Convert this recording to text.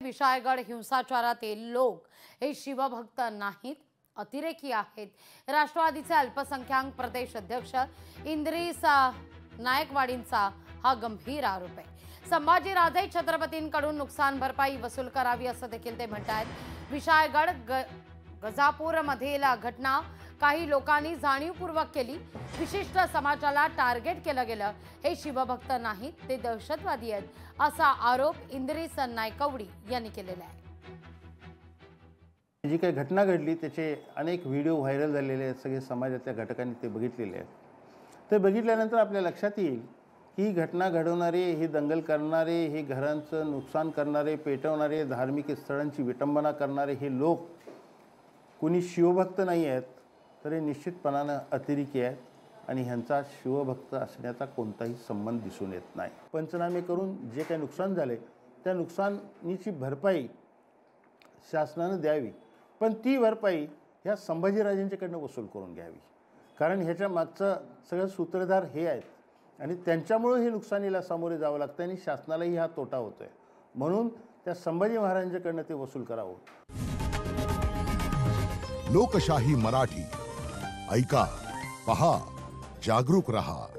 विशाळगड हिंसाचारातील लोक हे शिवभक्त नाहीत, अतिरेकी आहेत. राष्ट्रवादीचे अल्पसंख्याक प्रदेश अध्यक्ष इंद्रिस नायकवाडींचा हा गंभीर आरोप आहे. संभाजीराजे छत्रपतींकडून नुकसान भरपाई वसूल करावी असं देखील ते म्हणतात. विशाळगड गजापूर मधील घटना काही लोकांनी जाणीवपूर्वक केली. विशिष्ट समाजाला टार्गेट केलं गेलं. हे शिवभक्त नाहीत, ते दहशतवादी आहेत असा आरोप इंद्रिस नायकवडी यांनी केलेला आहे. जी काही घटना घडली त्याचे अनेक व्हिडिओ व्हायरल झालेले आहेत. सगळे समाजातल्या घटकांनी ते बघितलेले आहेत. ते बघितल्यानंतर आपल्या लक्षात येईल ही घटना घडवणारे, ही दंगल करणारे, हे घरांचं नुकसान करणारे, पेटवणारे, धार्मिक स्थळांची विटंबना करणारे हे लोक कुणी शिवभक्त नाही आहेत, तर हे निश्चितपणानं अतिरेकी आहेत आणि ह्यांचा शिवभक्त असण्याचा कोणताही संबंध दिसून येत नाही. पंचनामे करून जे काही नुकसान झाले त्या नुकसानीची भरपाई शासनानं द्यावी, पण ती भरपाई ह्या संभाजीराजेंच्याकडनं वसूल करून घ्यावी. कारण ह्याच्या मागचं सगळं सूत्रधार हे आहेत आणि त्यांच्यामुळे हे नुकसानीला सामोरे जावं लागतं आणि शासनालाही हा तोटा होतो आहे. म्हणून त्या संभाजी महाराजांच्याकडनं ते वसूल करावं. लोकशाही मराठी ऐका, पहा, जागरूक रहा.